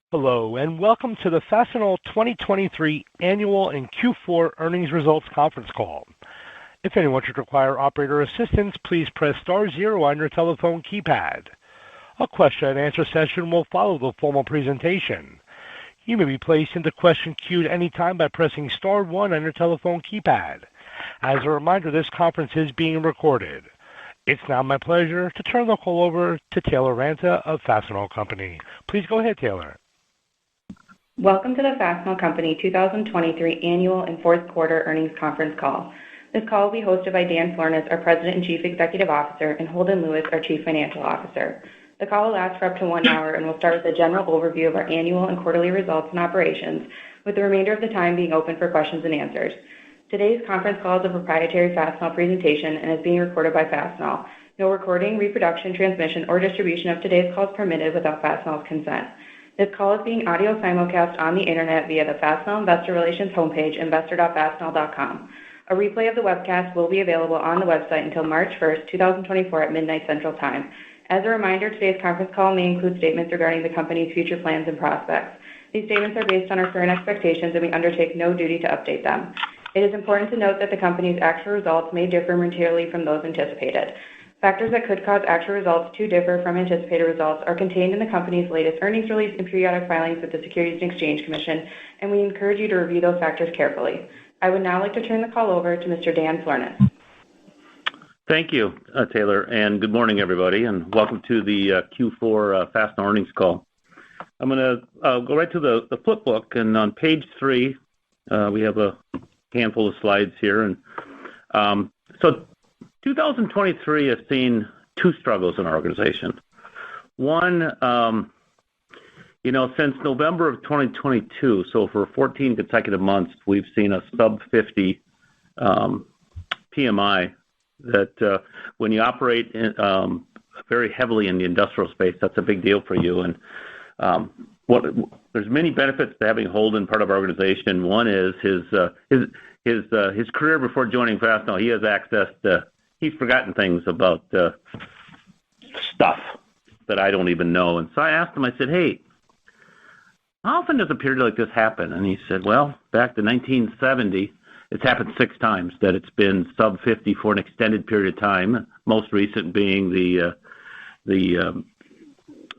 Hello, and welcome to the Fastenal 2023 Annual and Q4 Earnings Results Conference Call. If anyone should require operator assistance, please press star zero on your telephone keypad. A question-and-answer session will follow the formal presentation. You may be placed into question queue at any time by pressing star one on your telephone keypad. As a reminder, this conference is being recorded. It's now my pleasure to turn the call over to Taylor Ranta of Fastenal Company. Please go ahead, Taylor. Welcome to the Fastenal Company 2023 Annual and Fourth Quarter Earnings Conference Call. This call will be hosted by Dan Florness, our President and Chief Executive Officer, and Holden Lewis, our Chief Financial Officer. The call will last for up to 1 hour and will start with a general overview of our annual and quarterly results and operations, with the remainder of the time being open for questions and answers. Today's conference call is a proprietary Fastenal presentation and is being recorded by Fastenal. No recording, reproduction, transmission, or distribution of today's call is permitted without Fastenal's consent. This call is being audio simulcast on the internet via the Fastenal Investor Relations homepage, investor.fastenal.com. A replay of the webcast will be available on the website until March 1st, 2024 at midnight Central Time. As a reminder, today's conference call may include statements regarding the company's future plans and prospects. These statements are based on our current expectations, and we undertake no duty to update them. It is important to note that the company's actual results may differ materially from those anticipated. Factors that could cause actual results to differ from anticipated results are contained in the company's latest earnings release and periodic filings with the Securities and Exchange Commission, and we encourage you to review those factors carefully. I would now like to turn the call over to Mr. Dan Florness. Thank you, Taylor, and good morning, everybody, and welcome to the Q4 Fastenal earnings call. I'm going to go right to the flip book, and on page 3, we have a handful of slides here. And so 2023 has seen two struggles in our organization. One, since November of 2022, so for 14 consecutive months, we've seen a sub-50 PMI that when you operate very heavily in the industrial space, that's a big deal for you. And there's many benefits to having Holden part of our organization. One is his career before joining Fastenal. He has access to he's forgotten things about stuff that I don't even know. And so I asked him, I said, hey, how often does a period like this happen? And he said, well, back to 1970, it's happened 6 times that it's been sub-50 for an extended period of time, most recent being the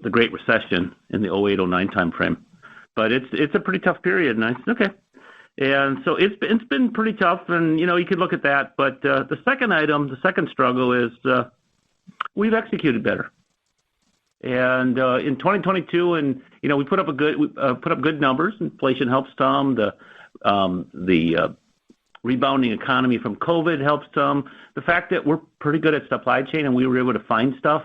Great Recession in the 08-09 time frame. But it's a pretty tough period. And I said, okay. And so it's been pretty tough, and, you could look at that. But the second struggle is we've executed better. And in 2022, and, we put up good numbers. Inflation helps some. The rebounding economy from COVID helps some. The fact that we're pretty good at supply chain and we were able to find stuff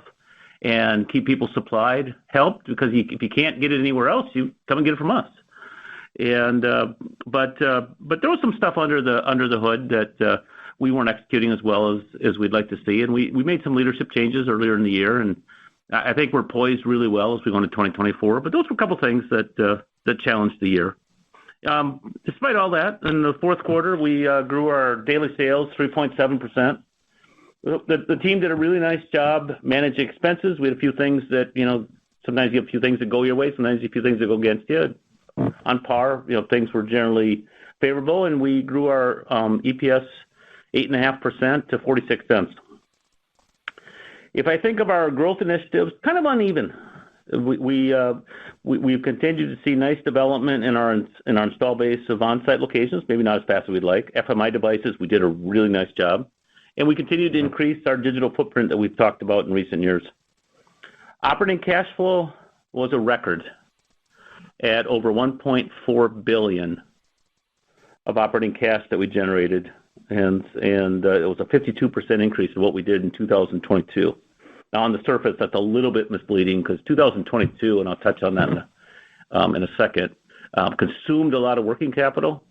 and keep people supplied helped, because if you can't get it anywhere else, you come and get it from us. And but there was some stuff under the hood that we weren't executing as well as we'd like to see, and we made some leadership changes earlier in the year, and I think we're poised really well as we go into 2024. But those were a couple things that challenged the year. Despite all that, in the fourth quarter, we grew our daily sales 3.7%. The team did a really nice job managing expenses. We had a few things that, sometimes you have a few things that go your way, sometimes you have a few things that go against you. On par, things were generally favorable, and we grew our EPS 8.5% to 46 cents. If I think of our growth initiatives, kind of uneven. We've continued to see nice development in our install base of on-site locations, maybe not as fast as we'd like. FMI devices, we did a really nice job. And we continued to increase our digital footprint that we've talked about in recent years. Operating cash flow was a record at over $1.4 billion of operating cash that we generated, and it was a 52% increase of what we did in 2022. Now, on the surface, that's a little bit misleading, because 2022, and I'll touch on that in a second, consumed a lot of working capital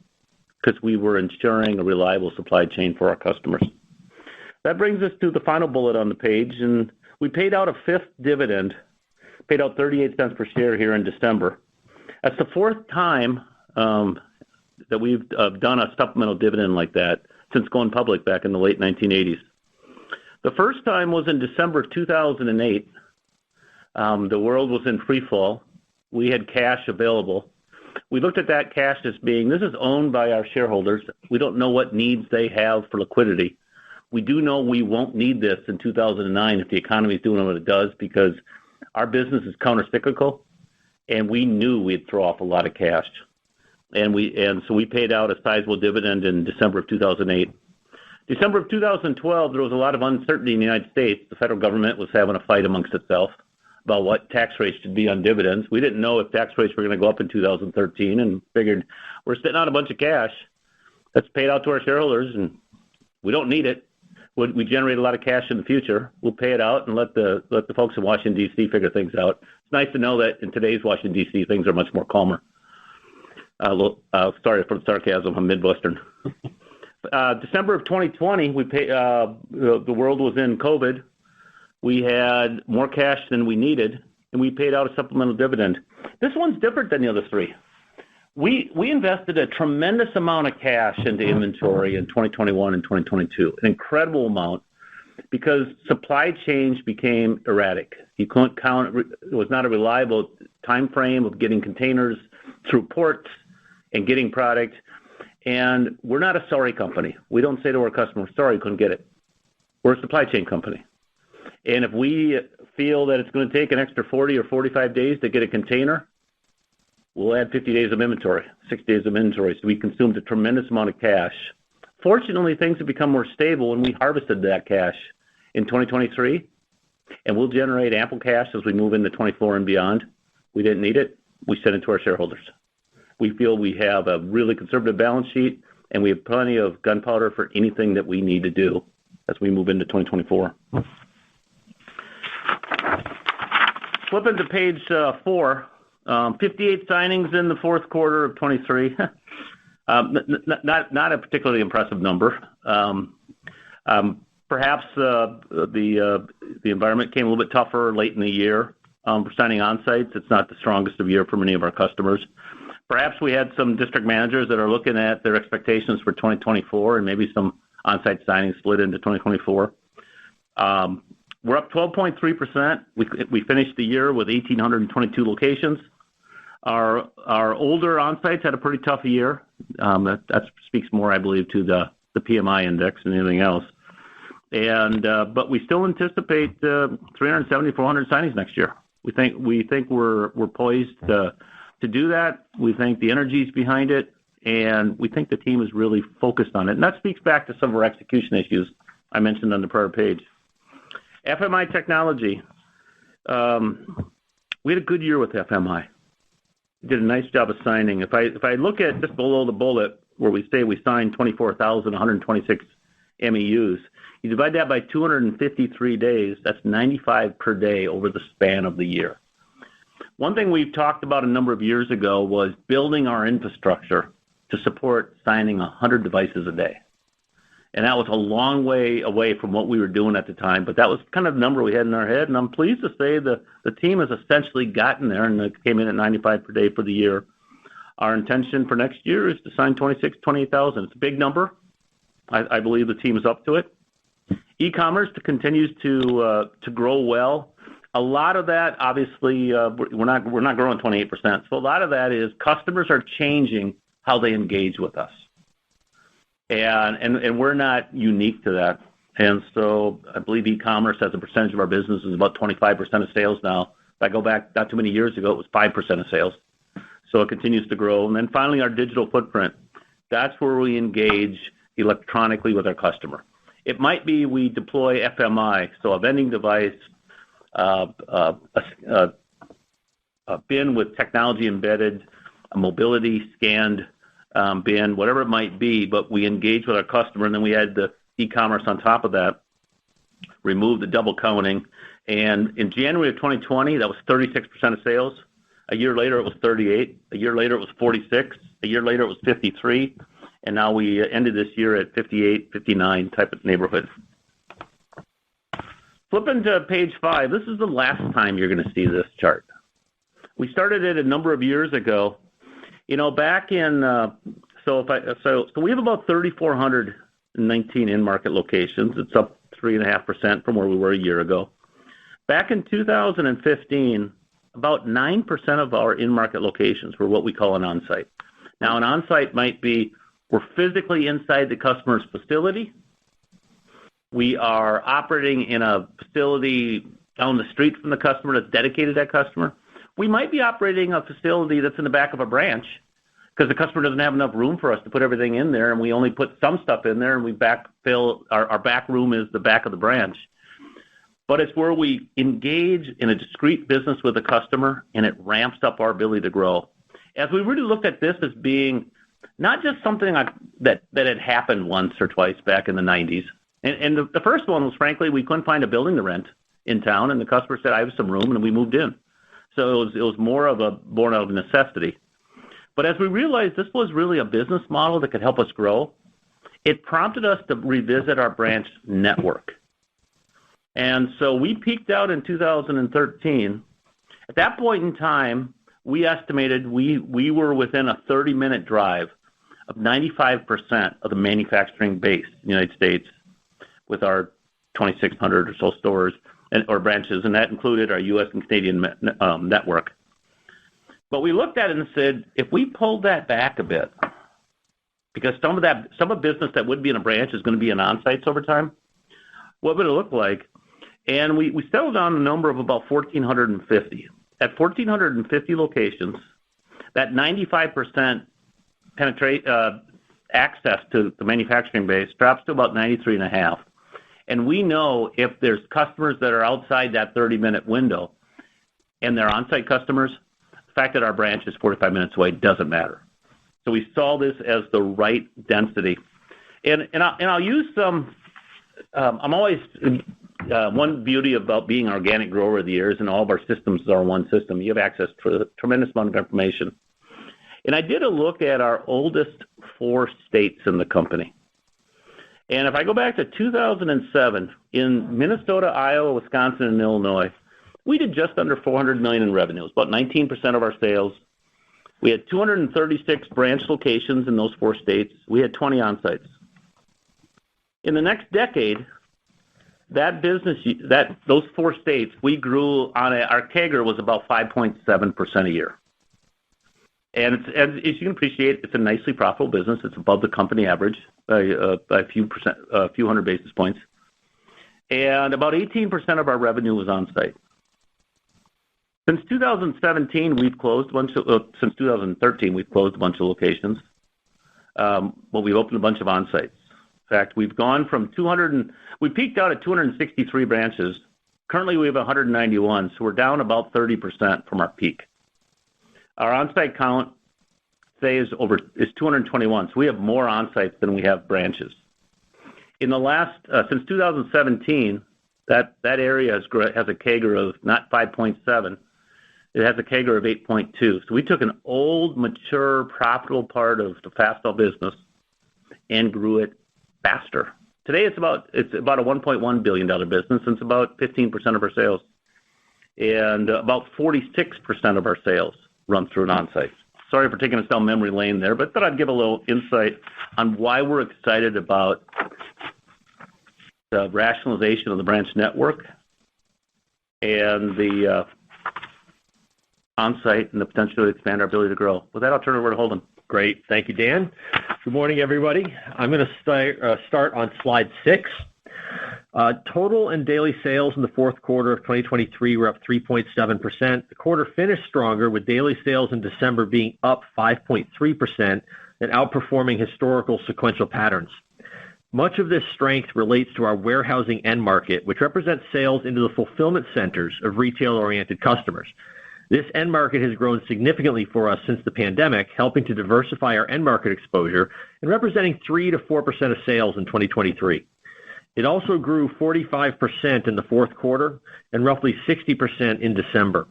because we were ensuring a reliable supply chain for our customers. That brings us to the final bullet on the page, and we paid out a 5th dividend, paid out 38 cents per share here in December. That's the 4th time that we've done a supplemental dividend like that since going public back in the late 1980s. The first time was in December 2008. The world was in free fall, we had cash available. We looked at that cash as being, this is owned by our shareholders. We don't know what needs they have for liquidity. We do know we won't need this in 2009 if the economy is doing what it does, because our business is countercyclical, and we knew we'd throw off a lot of cash. And so we paid out a sizable dividend in December of 2008. December of 2012, there was a lot of uncertainty in the United States. The federal government was having a fight amongst itself about what tax rates should be on dividends. We didn't know if tax rates were going to go up in 2013, and figured we're sitting on a bunch of cash. Let's pay it out to our shareholders, and we don't need it. We generate a lot of cash in the future. We'll pay it out and let the folks in Washington, D.C. figure things out. It's nice to know that in today's Washington, D.C., things are much more calmer. Sorry for the sarcasm. I'm Midwestern. December of 2020, the world was in COVID. We had more cash than we needed, and we paid out a supplemental dividend. This one's different than the other three. We invested a tremendous amount of cash into inventory in 2021 and 2022, an incredible amount, because supply chains became erratic. You couldn't count; it was not a reliable time frame of getting containers through ports and getting product. And we're not a sorry company. We don't say to our customers, sorry, couldn't get it. We're a supply chain company. And if we feel that it's going to take an extra 40 or 45 days to get a container, we'll add 50 days of inventory, 6 days of inventory. So we consumed a tremendous amount of cash. Fortunately, things have become more stable, and we harvested that cash in 2023. And we'll generate ample cash as we move into 24 and beyond. We didn't need it. We sent it to our shareholders. We feel we have a really conservative balance sheet, and we have plenty of gunpowder for anything that we need to do as we move into 2024. Flipping to page 4, 58 signings in the fourth quarter of 23. Not a particularly impressive number. Perhaps the environment came a little bit tougher late in the year for signing on-sites. It's not the strongest of year for many of our customers. Perhaps we had some district managers that are looking at their expectations for 2024, and maybe some on-site signings split into 2024. We're up 12.3%. We finished the year with 1,822 locations. Our older on-sites had a pretty tough year. That speaks more, I believe, to the PMI index than anything else. But we still anticipate 370, 400 signings next year. We think we're poised to do that. We think the energy's behind it, and we think the team is really focused on it. And that speaks back to some of our execution issues I mentioned on the prior page. FMI technology. We had a good year with FMI. We did a nice job of signing. If I look at just below the bullet where we say we signed 24,126 MEUs, you divide that by 253 days, that's 95 per day over the span of the year. One thing we've talked about a number of years ago was building our infrastructure to support signing 100 devices a day. And that was a long way away from what we were doing at the time, but that was kind of the number we had in our head. And I'm pleased to say the team has essentially gotten there, and it came in at 95 per day for the year. Our intention for next year is to sign 28,000. It's a big number. I believe the team is up to it. E-commerce continues to grow well. A lot of that, obviously, we're not growing 28%. So a lot of that is customers are changing how they engage with us, and we're not unique to that. And so I believe e-commerce as a percentage of our business is about 25% of sales now. If I go back not too many years ago, it was 5% of sales. So it continues to grow. And then finally, our digital footprint. That's where we engage electronically with our customer. It might be we deploy FMI, so a vending device, a bin with technology embedded, a mobility scanned bin, whatever it might be, but we engage with our customer, and then we add the e-commerce on top of that, remove the double counting. And in January of 2020, that was 36% of sales. A year later, it was 38. A year later, it was 46. A year later, it was 53. And now we ended this year at 58, 59 type of neighborhood. Flipping to page 5, this is the last time you're going to see this chart. We started it a number of years ago. You know, back in so we have about 3,419 in-market locations. It's up 3.5% from where we were a year ago. Back in 2015, about 9% of our in-market locations were what we call an on-site. Now, an on-site might be we're physically inside the customer's facility. We are operating in a facility down the street from the customer that's dedicated to that customer. We might be operating a facility that's in the back of a branch because the customer doesn't have enough room for us to put everything in there, and we only put some stuff in there, and we backfill. Our back room is the back of the branch. But it's where we engage in a discrete business with a customer, and it ramps up our ability to grow. As we really looked at this as being not just something that had happened once or twice back in the 90s. And the first one was, frankly, we couldn't find a building to rent in town, and the customer said, I have some room, and we moved in. So it was more of born out of necessity. But as we realized this was really a business model that could help us grow, it prompted us to revisit our branch network. And so we peaked out in 2013. At that point in time, we estimated we were within a 30-minute drive of 95% of the manufacturing base in the United States with our 2,600 or so stores or branches, and that included our U.S. and Canadian network. But we looked at it and said, if we pulled that back a bit, because some of business that would be in a branch is going to be in on-sites over time, what would it look like? And we settled on a number of about 1,450. At 1,450 locations, that 95% penetrate access to the manufacturing base drops to about 93.5. And we know if there's customers that are outside that 30-minute window and they're on-site customers, the fact that our branch is 45 minutes away doesn't matter. So we saw this as the right density. And I'll use some, I'm always, one beauty about being an organic grower of the years, and all of our systems are one system. You have access to a tremendous amount of information. And I did a look at our oldest 4 states in the company. And if I go back to 2007, in Minnesota, Iowa, Wisconsin, and Illinois, we did just under $400 million in revenue. It was about 19% of our sales. We had 236 branch locations in those 4 states. We had 20 on-sites. In the next decade, those 4 states, we grew our CAGR was about 5.7% a year. And as you can appreciate, it's a nicely profitable business. It's above the company average by a few hundred basis points. And about 18% of our revenue was on-site. Since 2013, we've closed a bunch of locations, but we've opened a bunch of on-sites. In fact, we've gone from we peaked out at 263 branches. Currently, we have 191, so we're down about 30% from our peak. Our on-site count today is 221, so we have more on-sites than we have branches. In the last, since 2017, that area has a CAGR of not 5.7, it has a CAGR of 8.2. So we took an old, mature, profitable part of the Fastenal business and grew it faster. Today it's about a $1.1 billion business, and it's about 15% of our sales. And about 46% of our sales run through an on-site. Sorry for taking us down memory lane there, but thought I'd give a little insight on why we're excited about the rationalization of the branch network and the on-site and the potential to expand our ability to grow. With that, I'll turn it over to Holden. Great. Thank you, Dan. Good morning, everybody. I'm going to start on slide 6. Total and daily sales in the fourth quarter of 2023 were up 3.7%. The quarter finished stronger, with daily sales in December being up 5.3% and outperforming historical sequential patterns. Much of this strength relates to our warehousing end market, which represents sales into the fulfillment centers of retail-oriented customers. This end market has grown significantly for us since the pandemic, helping to diversify our end market exposure and representing 3 to 4% of sales in 2023. It also grew 45% in the fourth quarter and roughly 60% in December.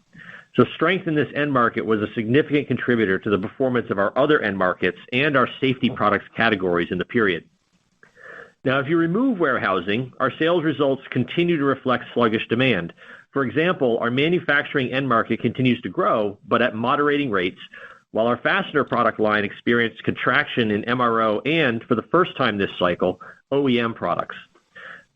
So strength in this end market was a significant contributor to the performance of our other end markets and our safety products categories in the period. Now, if you remove warehousing, our sales results continue to reflect sluggish demand. For example, our manufacturing end market continues to grow, but at moderating rates, while our fastener product line experienced contraction in MRO and, for the first time this cycle, OEM products.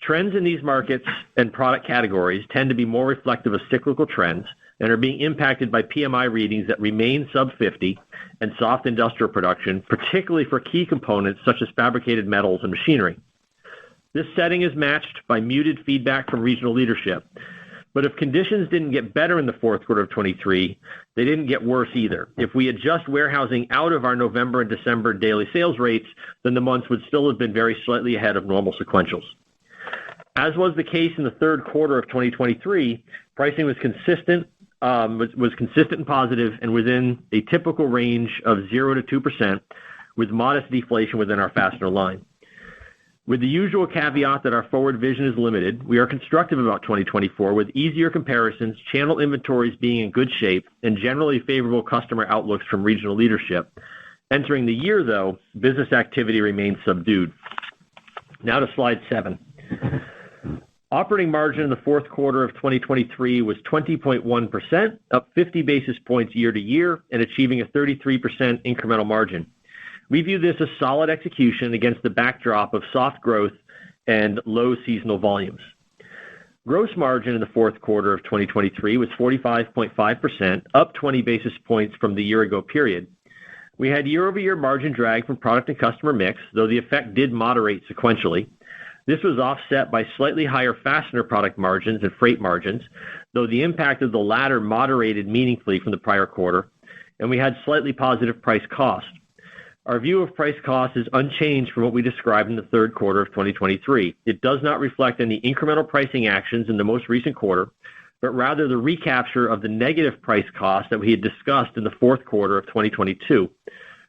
Trends in these markets and product categories tend to be more reflective of cyclical trends, and are being impacted by PMI readings that remain sub 50 and soft industrial production, particularly for key components such as fabricated metals and machinery. This setting is matched by muted feedback from regional leadership. But if conditions didn't get better in the fourth quarter of 23, they didn't get worse either. If we adjust warehousing out of our November and December daily sales rates, then the months would still have been very slightly ahead of normal sequentials. As was the case in the third quarter of 2023, pricing was consistent and positive and within a typical range of 0 to 2%, with modest deflation within our fastener line. With the usual caveat that our forward vision is limited, we are constructive about 2024 with easier comparisons, channel inventories being in good shape, and generally favorable customer outlooks from regional leadership. Entering the year, though, business activity remains subdued. Now to slide 7. Operating margin in the fourth quarter of 2023 was 20.1%, up 50 basis points year to year, and achieving a 33% incremental margin. We view this as solid execution against the backdrop of soft growth and low seasonal volumes. Gross margin in the fourth quarter of 2023 was 45.5%, up 20 basis points from the year-ago period. We had year-over-year margin drag from product and customer mix, though the effect did moderate sequentially. This was offset by slightly higher fastener product margins and freight margins, though the impact of the latter moderated meaningfully from the prior quarter, and we had slightly positive price cost. Our view of price cost is unchanged from what we described in the third quarter of 2023. It does not reflect any incremental pricing actions in the most recent quarter, but rather the recapture of the negative price cost that we had discussed in the fourth quarter of 2022.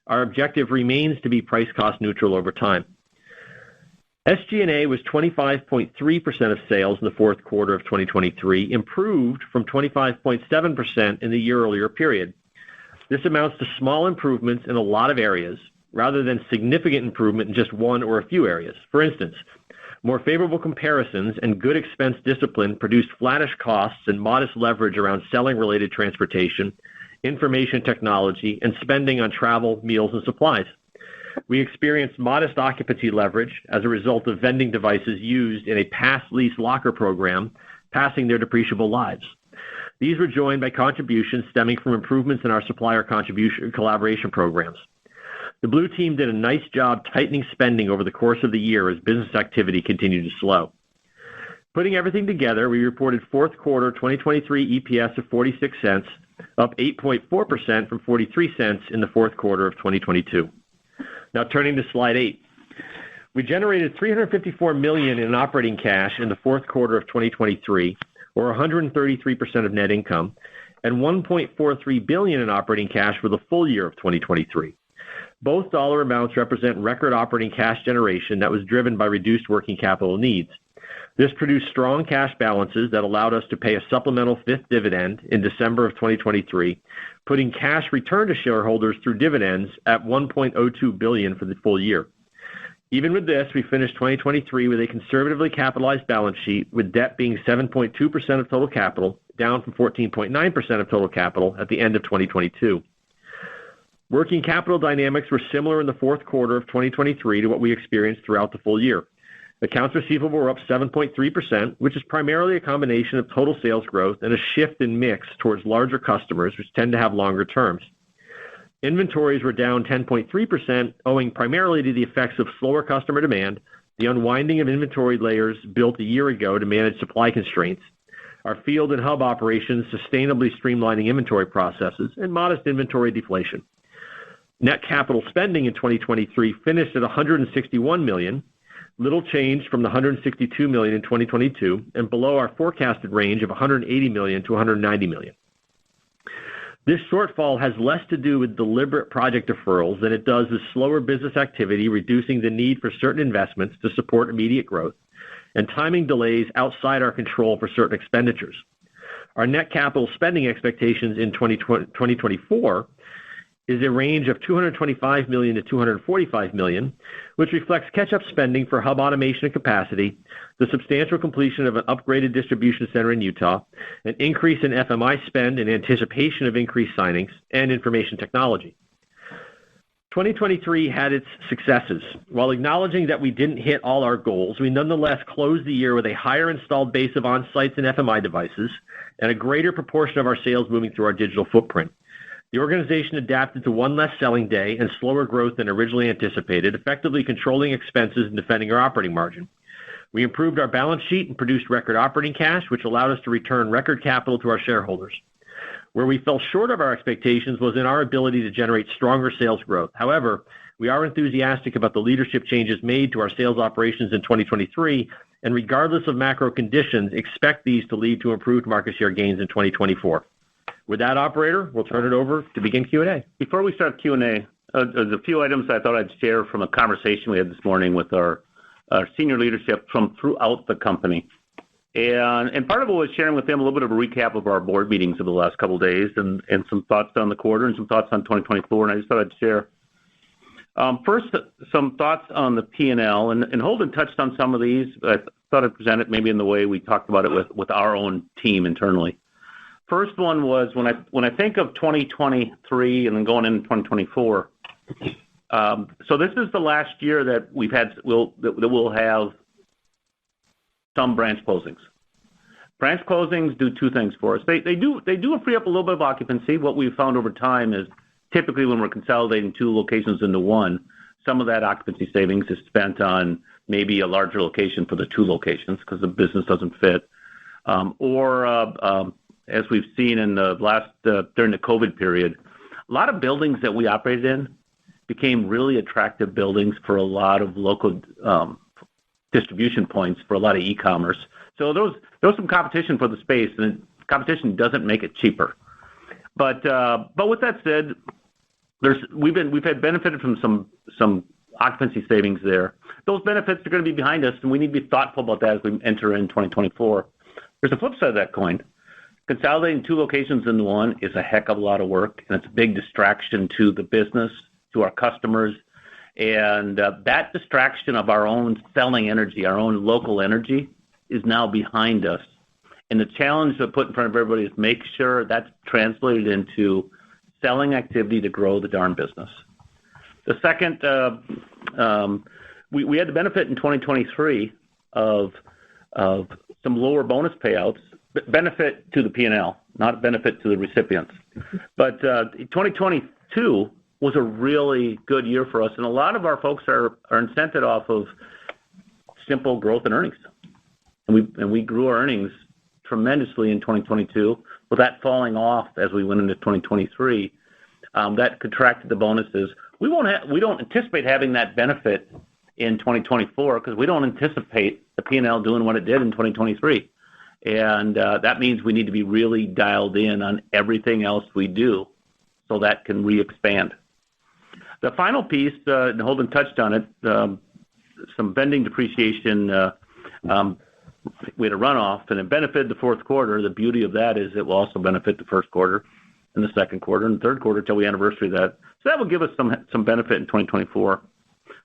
Our objective remains to be price cost neutral over time. SG&A was 25.3% of sales in the fourth quarter of 2023, improved from 25.7% in the year earlier period. This amounts to small improvements in a lot of areas, rather than significant improvement in just one or a few areas. For instance, more favorable comparisons and good expense discipline produced flattish costs and modest leverage around selling-related transportation, information technology, and spending on travel, meals, and supplies. We experienced modest occupancy leverage as a result of vending devices used in a past lease locker program passing their depreciable lives. These were joined by contributions stemming from improvements in our supplier contribution collaboration programs. The Blue Team did a nice job tightening spending over the course of the year as business activity continued to slow. Putting everything together, we reported fourth quarter 2023 EPS of 46 cents, up 8.4% from 43 cents in the fourth quarter of 2022. Now turning to slide 8. We generated $354 million in operating cash in the fourth quarter of 2023, or 133% of net income, and $1.43 billion in operating cash for the full year of 2023. Both dollar amounts represent record operating cash generation that was driven by reduced working capital needs. This produced strong cash balances that allowed us to pay a supplemental fifth dividend in December of 2023, putting cash returned to shareholders through dividends at $1.02 billion for the full year. Even with this, we finished 2023 with a conservatively capitalized balance sheet, with debt being 7.2% of total capital, down from 14.9% of total capital at the end of 2022. Working capital dynamics were similar in the fourth quarter of 2023 to what we experienced throughout the full year. Accounts receivable were up 7.3%, which is primarily a combination of total sales growth and a shift in mix towards larger customers, which tend to have longer terms. Inventories were down 10.3%, owing primarily to the effects of slower customer demand, the unwinding of inventory layers built a year ago to manage supply constraints, our field and hub operations sustainably streamlining inventory processes, and modest inventory deflation. Net capital spending in 2023 finished at $161 million, little change from the $162 million in 2022, and below our forecasted range of $180 million to $190 million. This shortfall has less to do with deliberate project deferrals than it does with slower business activity, reducing the need for certain investments to support immediate growth, and timing delays outside our control for certain expenditures. Our net capital spending expectations in 2024 is a range of $225 million to $245 million, which reflects catch-up spending for hub automation and capacity, the substantial completion of an upgraded distribution center in Utah, an increase in FMI spend in anticipation of increased signings, and information technology. 2023 had its successes. While acknowledging that we didn't hit all our goals, we nonetheless closed the year with a higher installed base of on-sites and FMI devices and a greater proportion of our sales moving through our digital footprint. The organization adapted to one less selling day and slower growth than originally anticipated, effectively controlling expenses and defending our operating margin. We improved our balance sheet and produced record operating cash, which allowed us to return record capital to our shareholders. Where we fell short of our expectations was in our ability to generate stronger sales growth. However, we are enthusiastic about the leadership changes made to our sales operations in 2023, and regardless of macro conditions, expect these to lead to improved market share gains in 2024. With that, operator, we'll turn it over to begin Q&A. Before we start Q&A, there's a few items I thought I'd share from a conversation we had this morning with our senior leadership from throughout the company. And part of it was sharing with them a little bit of a recap of our board meetings of the last couple of days and some thoughts on the quarter and some thoughts on 2024. And I just thought I'd share. First, some thoughts on the P&L. And Holden touched on some of these, but I thought I'd present it maybe in the way we talked about it with our own team internally. First one was when I think of 2023 and then going into 2024. So this is the last year that we'll have some branch closings. Branch closings do two things for us. They do free up a little bit of occupancy. What we've found over time is typically when we're consolidating two locations into one, some of that occupancy savings is spent on maybe a larger location for the two locations because the business doesn't fit. As we've seen in the last during the COVID period, a lot of buildings that we operated in became really attractive buildings for a lot of local distribution points for a lot of e-commerce. So there was some competition for the space, and competition doesn't make it cheaper. But with that said, we've had benefited from some occupancy savings there. Those benefits are going to be behind us, and we need to be thoughtful about that as we enter in 2024. There's a flip side of that coin. Consolidating two locations into one is a heck of a lot of work, and it's a big distraction to the business, to our customers. And that distraction of our own selling energy, our own local energy, is now behind us. And the challenge to put in front of everybody is make sure that's translated into selling activity to grow the darn business. The second, we had the benefit in 2023 of some lower bonus payouts, benefit to the P&L, not benefit to the recipients. But 2022 was a really good year for us, and a lot of our folks are incented off of simple growth in earnings. And we grew our earnings tremendously in 2022, with that falling off as we went into 2023. That contracted the bonuses. We don't anticipate having that benefit in 2024 because we don't anticipate the P&L doing what it did in 2023. And that means we need to be really dialed in on everything else we do so that can re-expand. The final piece, and Holden touched on it, some vending depreciation, we had a runoff, and it benefited the fourth quarter. The beauty of that is it will also benefit the first quarter and the second quarter and the third quarter until we anniversary that. So that will give us some benefit in 2024.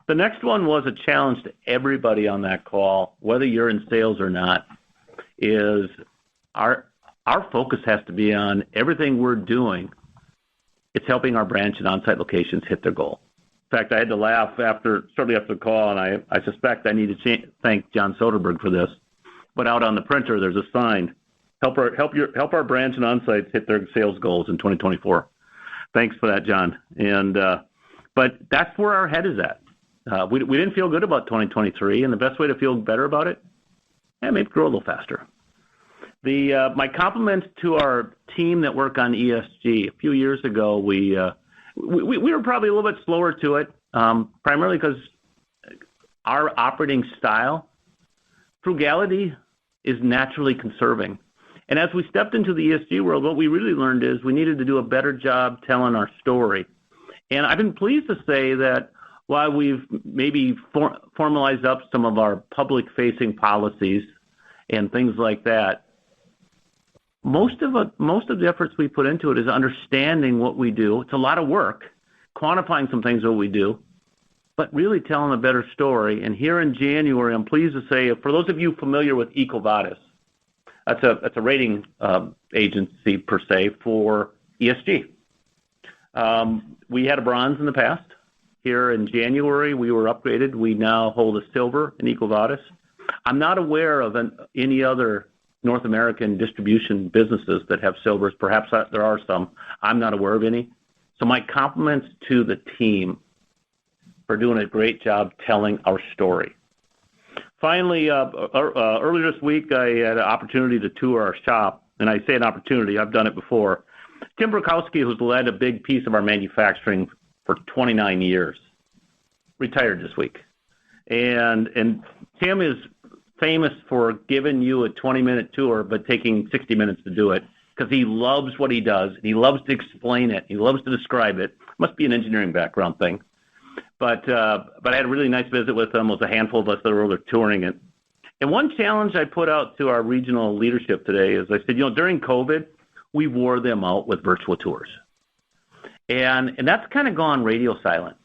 The next one was a challenge to everybody on that call, whether you're in sales or not, is our focus has to be on everything we're doing. It's helping our branch and on-site locations hit their goal. In fact, I had to laugh shortly after the call, and I suspect I need to thank John Soderberg for this. But out on the printer, there's a sign: help our branch and on-sites hit their sales goals in 2024. Thanks for that, John. And but that's where our head is at. We didn't feel good about 2023, and the best way to feel better about it, maybe grow a little faster. My compliments to our team that work on ESG. A few years ago, we were probably a little bit slower to it, primarily because our operating style, frugality, is naturally conserving. And as we stepped into the ESG world, what we really learned is we needed to do a better job telling our story. And I've been pleased to say that while we've maybe formalized up some of our public-facing policies and things like that, most of the efforts we put into it is understanding what we do. It's a lot of work, quantifying some things that we do, but really telling a better story. And here in January, I'm pleased to say, for those of you familiar with EcoVadis, that's a rating agency per se for ESG. We had a bronze in the past. here in January. We were upgraded. We now hold a silver in EcoVadis. I'm not aware of any other North American distribution businesses that have silvers. Perhaps there are some. I'm not aware of any. So my compliments to the team for doing a great job telling our story. Finally, earlier this week, I had an opportunity to tour our shop, and I say an opportunity, I've done it before. Tim Brokowski, who's led a big piece of our manufacturing for 29 years, retired this week. And Tim is famous for giving you a 20-minute tour, but taking 60 minutes to do it, because he loves what he does. He loves to explain it. He loves to describe it. Must be an engineering background thing. But I had a really nice visit with him. It was a handful of us that were touring it. And one challenge I put out to our regional leadership today is I said, during COVID, we wore them out with virtual tours. And that's kind of gone radio silent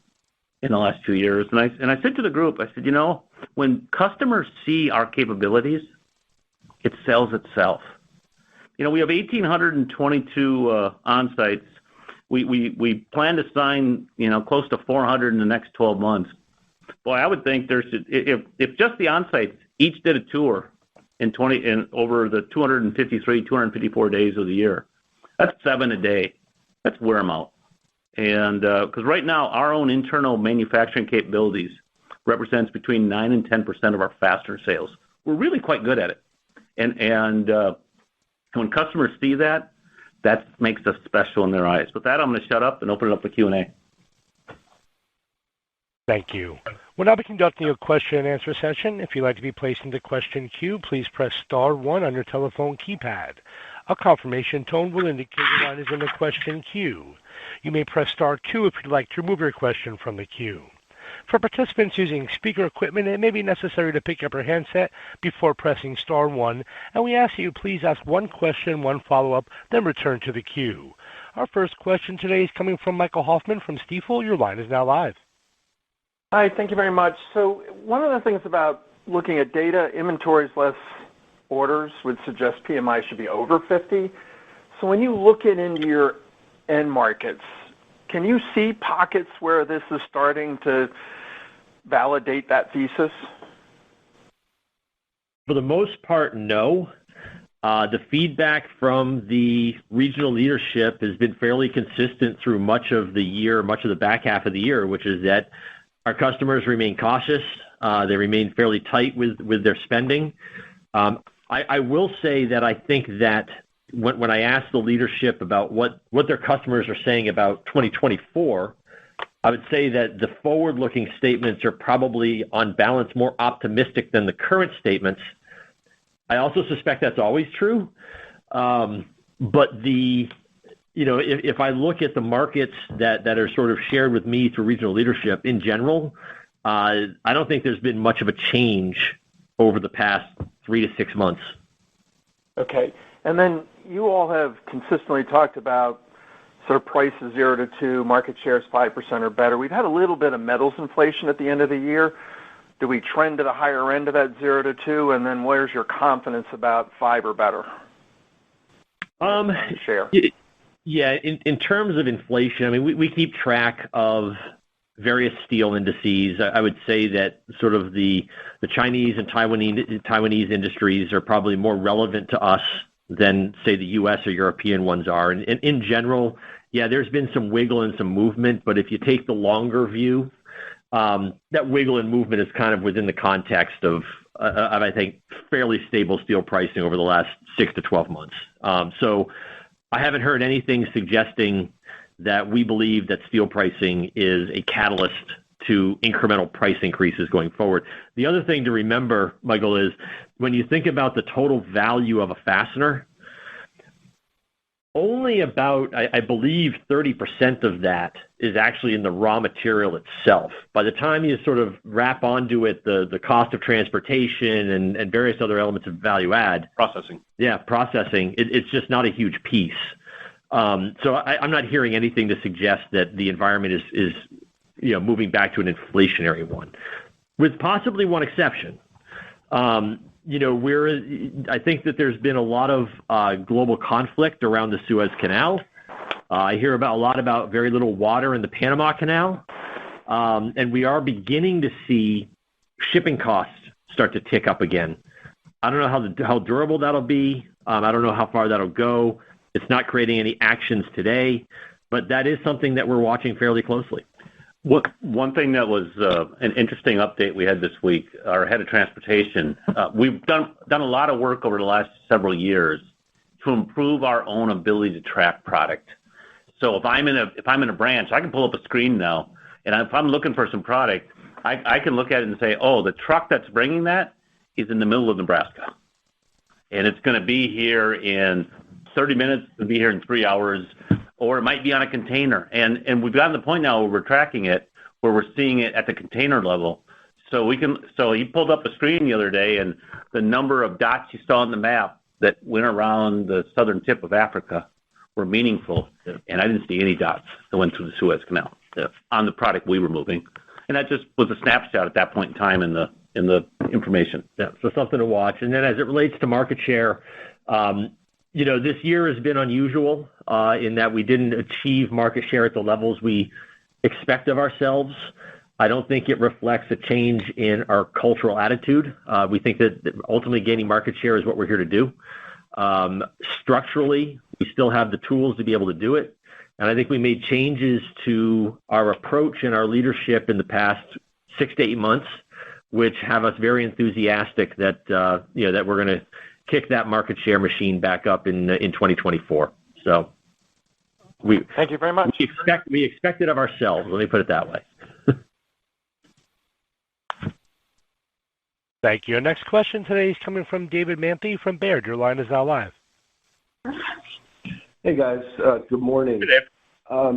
in the last 2 years. And I said to the group, I said, when customers see our capabilities, it sells itself. We have 1,822 on-sites. We plan to sign, close to 400 in the next 12 months. Boy, I would think if just the on-sites each did a tour over the 254 days of the year, that's 7 a day. Let's wear them out. And because right now our own internal manufacturing capabilities represents between 9 and 10% of our fastener sales. We're really quite good at it. And when customers see that makes us special in their eyes. With that, I'm going to shut up and open it up for Q&A. Thank you. We'll now be conducting a question-and-answer session. If you'd like to be placed into question queue, please press star 1 on your telephone keypad. A confirmation tone will indicate your line is in the question queue. You may press star 2 if you'd like to remove your question from the queue. For participants using speaker equipment, it may be necessary to pick up your handset before pressing star 1, and we ask that you please ask one question, one follow-up, then return to the queue. Our first question today is coming from Michael Hoffman from Stifel. Your line is now live. Hi, thank you very much. So one of the things about looking at data, inventories less orders would suggest PMI should be over 50. So when you look into your end markets, can you see pockets where this is starting to validate that thesis? For the most part, no. The feedback from the regional leadership has been fairly consistent through much of the year, much of the back half of the year, which is that our customers remain cautious. They remain fairly tight with their spending. I will say that I think that when I ask the leadership about what their customers are saying about 2024, I would say that the forward-looking statements are probably, on balance, more optimistic than the current statements. I also suspect that's always true. But if I look at the markets that are sort of shared with me through regional leadership in general, I don't think there's been much of a change over the past 3 to 6 months. Okay. And then you all have consistently talked about sort of prices 0 to 2, market shares 5% or better. We've had a little bit of metals inflation at the end of the year. Do we trend to the higher end of that 0 to 2? And then where's your confidence about 5 or better? Share. Yeah, in terms of inflation, I mean, we keep track of various steel indices. I would say that sort of the Chinese and Taiwanese industries are probably more relevant to us than, say, the U.S. or European ones are. And in general, yeah, there's been some wiggle and some movement, but if you take the longer view, that wiggle and movement is kind of within the context of I think, fairly stable steel pricing over the last 6 to 12 months. So I haven't heard anything suggesting that we believe that steel pricing is a catalyst to incremental price increases going forward. The other thing to remember, Michael, is when you think about the total value of a fastener, only about, I believe, 30% of that is actually in the raw material itself. By the time you sort of wrap onto it the cost of transportation and various other elements of value add. Processing. Yeah, processing. It's just not a huge piece. So I'm not hearing anything to suggest that the environment is moving back to an inflationary one, with possibly one exception. I think that there's been a lot of global conflict around the Suez Canal. I hear a lot about very little water in the Panama Canal. and we are beginning to see shipping costs start to tick up again. I don't know how durable that'll be. I don't know how far that'll go. It's not creating any actions today, but that is something that we're watching fairly closely. One thing that was an interesting update we had this week, our head of transportation, we've done a lot of work over the last several years to improve our own ability to track product. So if I'm in a branch, I can pull up a screen now, and if I'm looking for some product, I can look at it and say, oh, the truck that's bringing that is in the middle of Nebraska, and it's going to be here in 30 minutes, it'll be here in 3 hours, or it might be on a container. And we've gotten to the point now where we're tracking it, where we're seeing it at the container level. So he pulled up a screen the other day, and the number of dots you saw on the map that went around the southern tip of Africa were meaningful, and I didn't see any dots that went through the Suez Canal on the product we were moving. And that just was a snapshot at that point in time in the information. Yeah, so something to watch. And then as it relates to market share, this year has been unusual in that we didn't achieve market share at the levels we expect of ourselves. I don't think it reflects a change in our cultural attitude. We think that ultimately gaining market share is what we're here to do. Structurally, we still have the tools to be able to do it. And I think we made changes to our approach and our leadership in the past 6 to 8 months, which have us very enthusiastic that that we're going to kick that market share machine back up in 2024. So thank you very much. We expect it of ourselves. Let me put it that way. Thank you. Our next question today is coming from David Manthey from Baird. Your line is now live. Hey, guys. Good morning. Good day.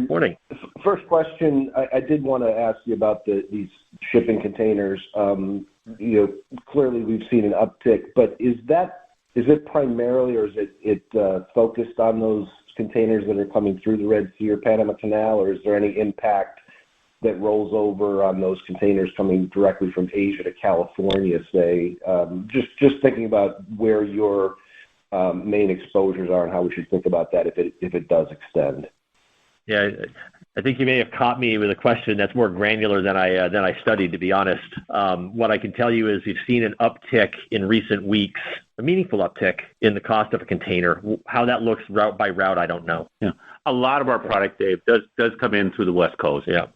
Morning. First question, I did want to ask you about these shipping containers. Clearly we've seen an uptick, but is it primarily, or is it focused on those containers that are coming through the Red Sea or Panama Canal, or is there any impact that rolls over on those containers coming directly from Asia to California, say? Just thinking about where your main exposures are and how we should think about that if it does extend. Yeah, I think you may have caught me with a question that's more granular than I studied, to be honest. What I can tell you is we've seen an uptick in recent weeks, a meaningful uptick in the cost of a container. How that looks route by route, I don't know. Yeah, a lot of our product, Dave, does come in through the West Coast. Yeah.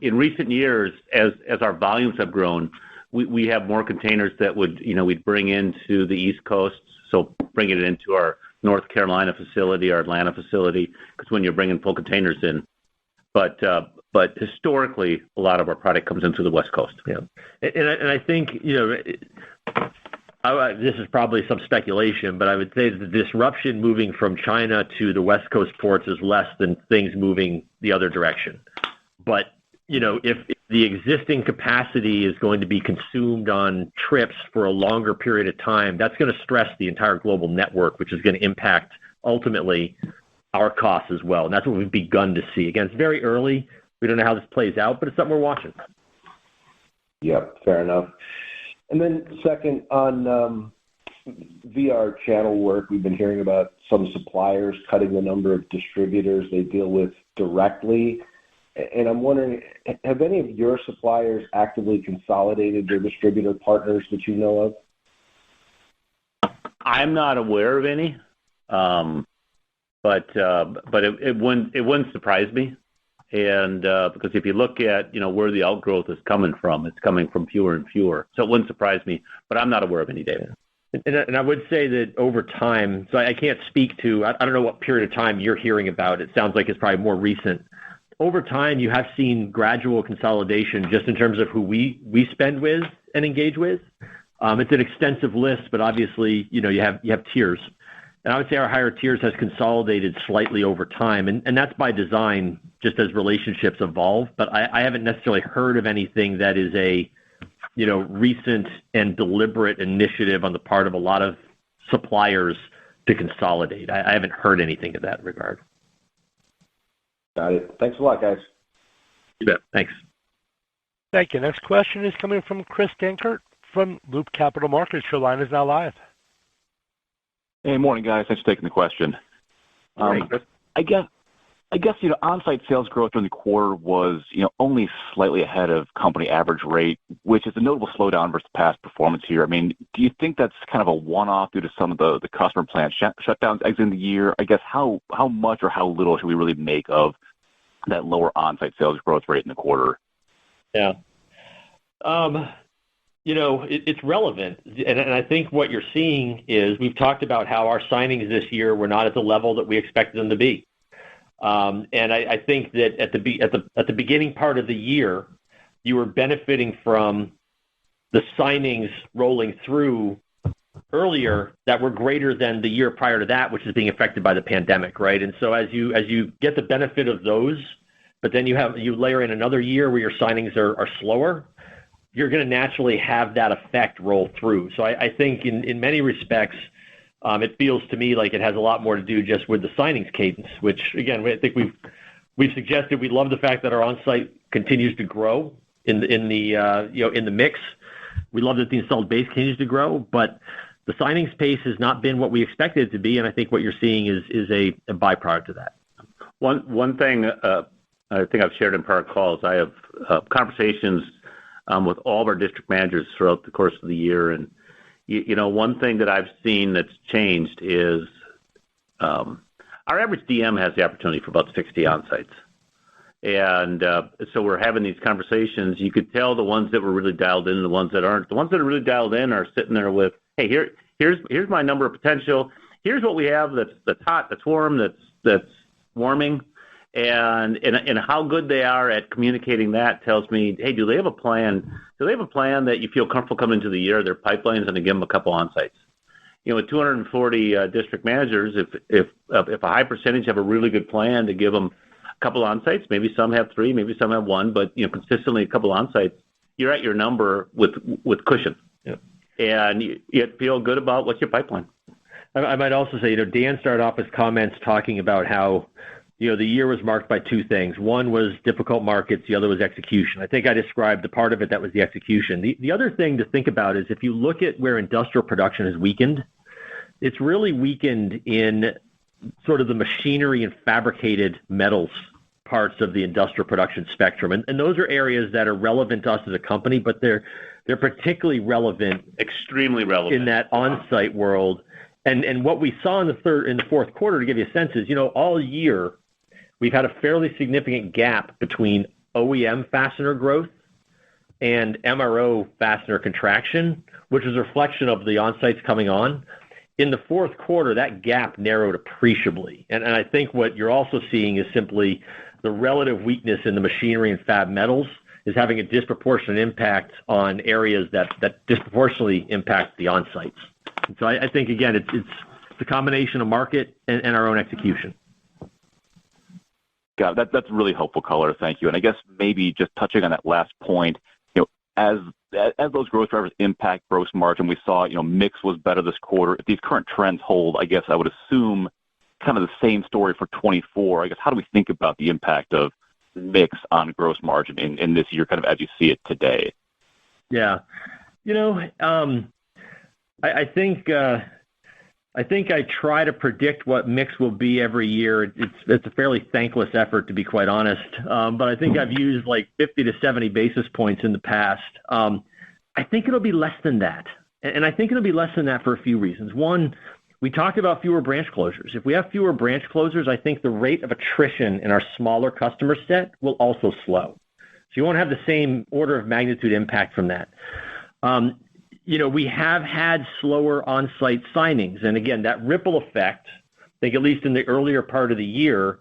In recent years, as our volumes have grown, we have more containers that we'd bring into the East Coast, so bringing it into our North Carolina facility, our Atlanta facility, because when you're bringing full containers in. But historically, a lot of our product comes in through the West Coast. Yeah, and I think this is probably some speculation, but I would say the disruption moving from China to the West Coast ports is less than things moving the other direction. But if the existing capacity is going to be consumed on trips for a longer period of time, that's going to stress the entire global network, which is going to impact ultimately our costs as well. And that's what we've begun to see. Again, it's very early. We don't know how this plays out, but it's something we're watching. Yeah, fair enough. And then second, on via our channel work, we've been hearing about some suppliers cutting the number of distributors they deal with directly. And I'm wondering, have any of your suppliers actively consolidated their distributor partners that you know of? I'm not aware of any, but it wouldn't surprise me, and because if you look at where the outgrowth is coming from, it's coming from fewer and fewer, so it wouldn't surprise me. But I'm not aware of any data. And I would say that over time, so I can't speak to, I don't know what period of time you're hearing about. It sounds like it's probably more recent. Over time, you have seen gradual consolidation just in terms of who we spend with and engage with. It's an extensive list, but obviously, you have tiers. And I would say our higher tiers has consolidated slightly over time, and that's by design, just as relationships evolve. But I haven't necessarily heard of anything that is a, recent and deliberate initiative on the part of a lot of suppliers to consolidate. I haven't heard anything in that regard. Got it. Thanks a lot, guys. You bet. Thanks. Thank you. Next question is coming from Chris Dankert from Loop Capital Markets. Your line is now live. Hey, morning, guys. Thanks for taking the question. Morning, Chris. I I guess, on-site sales growth during the quarter was, only slightly ahead of company average rate, which is a notable slowdown versus past performance here. I mean, do you think that's kind of a one-off due to some of the customer plant shutdowns exiting the year? I guess how much or how little should we really make of that lower on-site sales growth rate in the quarter? Yeah. It's relevant. And I think what you're seeing is we've talked about how our signings this year were not at the level that we expected them to be. And I think that at the beginning part of the year, you were benefiting from the signings rolling through earlier that were greater than the year prior to that, which is being affected by the pandemic, right? And so as you get the benefit of those, but then you layer in another year where your signings are slower, you're going to naturally have that effect roll through. So I think in many respects, it feels to me like it has a lot more to do just with the signings cadence, which again, I think we've suggested we love the fact that our on-site continues to grow in the mix. We love that the installed base continues to grow, but the signings pace has not been what we expected it to be, and I think what you're seeing is a byproduct of that. One thing I think I've shared in prior calls, I have conversations with all of our district managers throughout the course of the year, and one thing that I've seen that's changed is our average DM has the opportunity for about 60 on-sites. And so we're having these conversations. You could tell the ones that were really dialed in and the ones that aren't. The ones that are really dialed in are sitting there with, hey, here's my number of potential. Here's what we have that's hot, that's warm, that's warming. And how good they are at communicating that tells me, hey, do they have a plan? Do they have a plan that you feel comfortable coming into the year? Their pipelines and to give them a couple on-sites. With 240 district managers, if a high percentage have a really good plan to give them a couple on-sites, maybe some have 3, maybe some have 1, but consistently a couple on-sites, you're at your number with cushion. Yeah. And you feel good about what's your pipeline. I might also say, Dan started off his comments talking about how the year was marked by 2 things. One was difficult markets, the other was execution. I think I described the part of it that was the execution. The other thing to think about is if you look at where industrial production has weakened, it's really weakened in sort of the machinery and fabricated metals parts of the industrial production spectrum. And those are areas that are relevant to us as a company, but they're particularly relevant, extremely relevant in that on-site world. And what we saw in the fourth quarter, to give you a sense, is all year we've had a fairly significant gap between OEM fastener growth and MRO fastener contraction, which is a reflection of the on-sites coming on. In the fourth quarter, that gap narrowed appreciably. And I think what you're also seeing is simply the relative weakness in the machinery and fab metals is having a disproportionate impact on areas that disproportionately impact the on-sites. And so I think, again, it's the combination of market and our own execution. Got it. That's really helpful color. Thank you. And I guess maybe just touching on that last point, as those growth drivers impact gross margin, we saw, mix was better this quarter. If these current trends hold, I guess I would assume kind of the same story for 24. I guess how do we think about the impact of mix on gross margin in this year, kind of as you see it today? Yeah. I think I try to predict what mix will be every year. It's a fairly thankless effort, to be quite honest. But I think I've used like 50 to 70 basis points in the past. I think it'll be less than that. And I think it'll be less than that for a few reasons. One, we talked about fewer branch closures. If we have fewer branch closures, I think the rate of attrition in our smaller customer set will also slow. So you won't have the same order of magnitude impact from that. We have had slower on-site signings. And again, that ripple effect, I think at least in the earlier part of the year,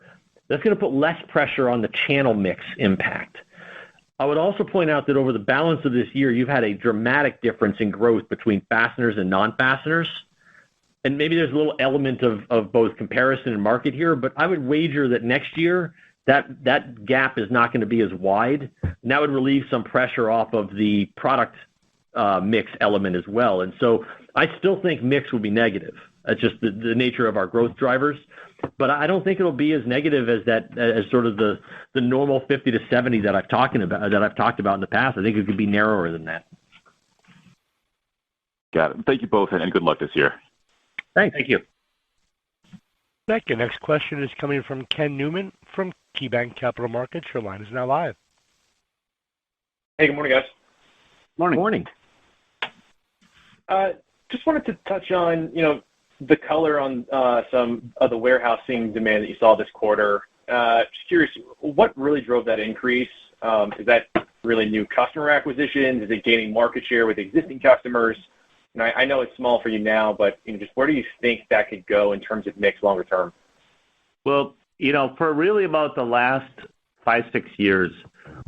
that's going to put less pressure on the channel mix impact. I would also point out that over the balance of this year, you've had a dramatic difference in growth between fasteners and non-fasteners. And maybe there's a little element of both comparison and market here, but I would wager that next year, that gap is not going to be as wide. And that would relieve some pressure off of the product mix element as well. And so I still think mix will be negative. That's just the nature of our growth drivers. But I don't think it'll be as negative as sort of the normal 50 to 70 that I've talked about in the past. I think it could be narrower than that. Got it. Thank you both, and good luck this year. Thanks. Thank you. Thank you. Next question is coming from Ken Newman from KeyBanc Capital Markets. Your line is now live. Hey, good morning, guys. Morning. Just wanted to touch on, the color on some of the warehousing demand that you saw this quarter. Just curious, what really drove that increase? Is that really new customer acquisitions? Is it gaining market share with existing customers? I know it's small for you now, but just where do you think that could go in terms of mix longer term? Well, for really about the last 5-6 years,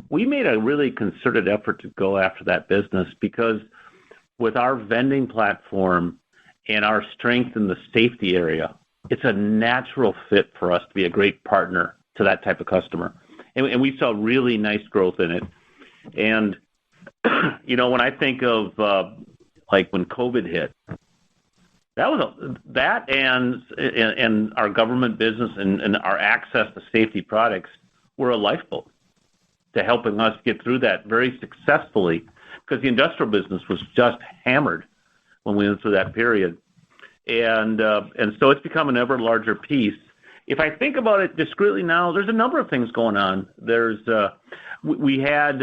we made a really concerted effort to go after that business because with our vending platform and our strength in the safety area, it's a natural fit for us to be a great partner to that type of customer. And we saw really nice growth in it. And, when I think of like when COVID hit, that and our government business and our access to safety products were a lifeboat to helping us get through that very successfully because the industrial business was just hammered when we went through that period. And so it's become an ever larger piece. If I think about it discreetly now, there's a number of things going on. We had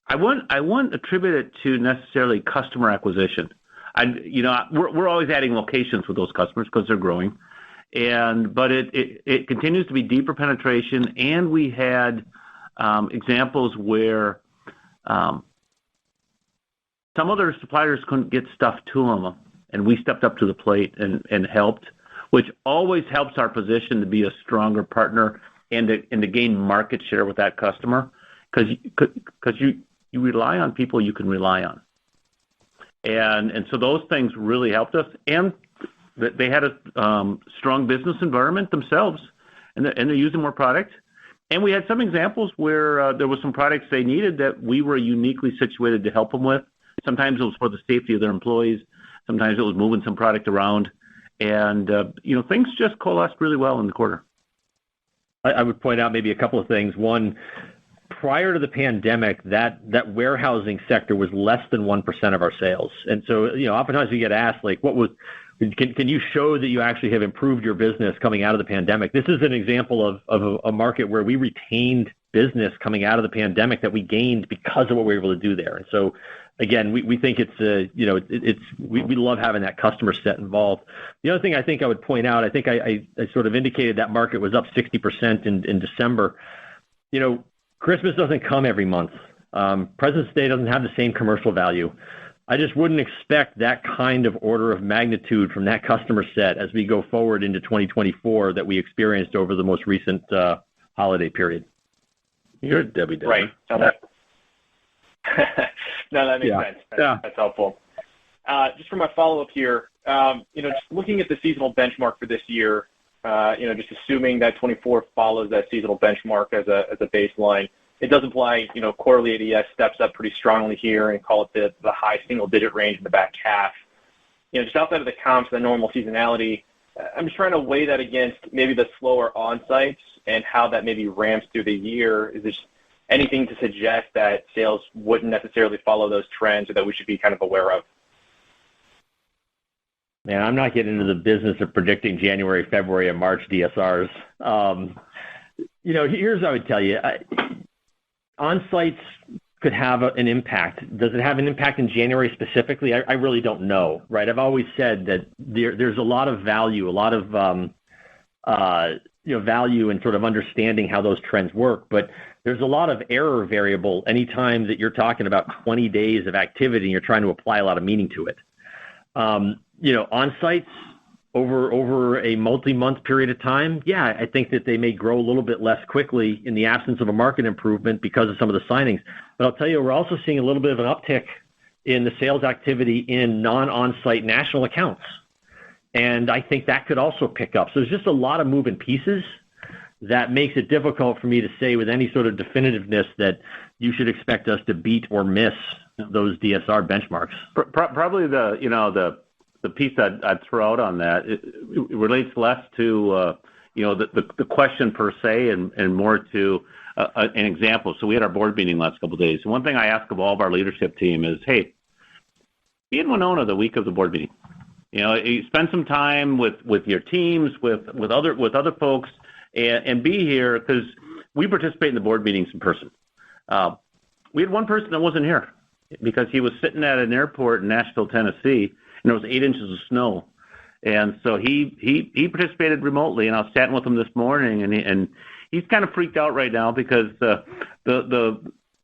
I wouldn't attribute it to necessarily customer acquisition. We're always adding locations with those customers because they're growing, but it continues to be deeper penetration. And we had examples where some other suppliers couldn't get stuff to them, and we stepped up to the plate and helped, which always helps our position to be a stronger partner and to gain market share with that customer because you rely on people you can rely on. And so those things really helped us. And they had a strong business environment themselves, and they're using more product. And we had some examples where there were some products they needed that we were uniquely situated to help them with. Sometimes it was for the safety of their employees. Sometimes it was moving some product around. And, things just coalesced really well in the quarter. I would point out maybe a couple of things. One, prior to the pandemic, that warehousing sector was less than 1% of our sales. And so, oftentimes we get asked, like, can you show that you actually have improved your business coming out of the pandemic? This is an example of a market where we retained business coming out of the pandemic that we gained because of what we were able to do there. And so, again, we think we love having that customer set involved. The other thing I think I would point out, I think I sort of indicated that market was up 60% in December. Christmas doesn't come every month. President's Day doesn't have the same commercial value. I just wouldn't expect that kind of order of magnitude from that customer set as we go forward into 2024 that we experienced over the most recent holiday period. You're a Debbie Downer. Right. No, that makes sense. That's helpful. Just for my follow-up here, just looking at the seasonal benchmark for this year, just assuming that 24 follows that seasonal benchmark as a baseline, it does imply, quarterly ADS steps up pretty strongly here and call it the high single-digit range in the back half. Just outside of the comps, the normal seasonality, I'm just trying to weigh that against maybe the slower on-sites and how that maybe ramps through the year. Is there anything to suggest that sales wouldn't necessarily follow those trends or that we should be kind of aware of? Man, I'm not getting into the business of predicting January, February, and March DSRs. Here's what I would tell you. On-sites could have an impact. Does it have an impact in January specifically? I really don't know, right? I've always said that there's a lot of value, value in sort of understanding how those trends work, but there's a lot of error variable anytime that you're talking about 20 days of activity and you're trying to apply a lot of meaning to it. On-sites over a multi-month period of time, I think that they may grow a little bit less quickly in the absence of a market improvement because of some of the signings. But I'll tell you, we're also seeing a little bit of an uptick in the sales activity in non-on-site national accounts. And I think that could also pick up. So there's just a lot of moving pieces that makes it difficult for me to say with any sort of definitiveness that you should expect us to beat or miss those DSR benchmarks. Probably the piece I'd throw out on that, it relates less to the question per se and more to an example. So we had our board meeting last couple of days. And one thing I ask of all of our leadership team is, hey, be in Winona the week of the board meeting. You spend some time with your teams, with other folks, and be here because we participate in the board meetings in person. We had one person that wasn't here because he was sitting at an airport in Nashville, Tennessee, and there was 8 inches of snow. And so he participated remotely, and I was chatting with him this morning, and he's kind of freaked out right now because the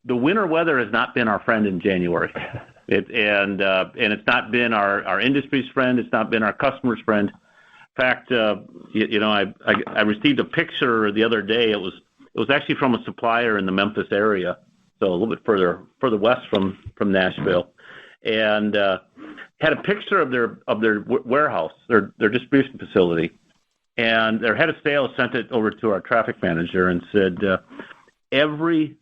winter weather has not been our friend in January, and it's not been our industry's friend. It's not been our customer's friend. In fact, I received a picture the other day. It was actually from a supplier in the Memphis area, so a little bit further west from Nashville, and had a picture of their warehouse, their distribution facility, and their head of sales sent it over to our traffic manager and said every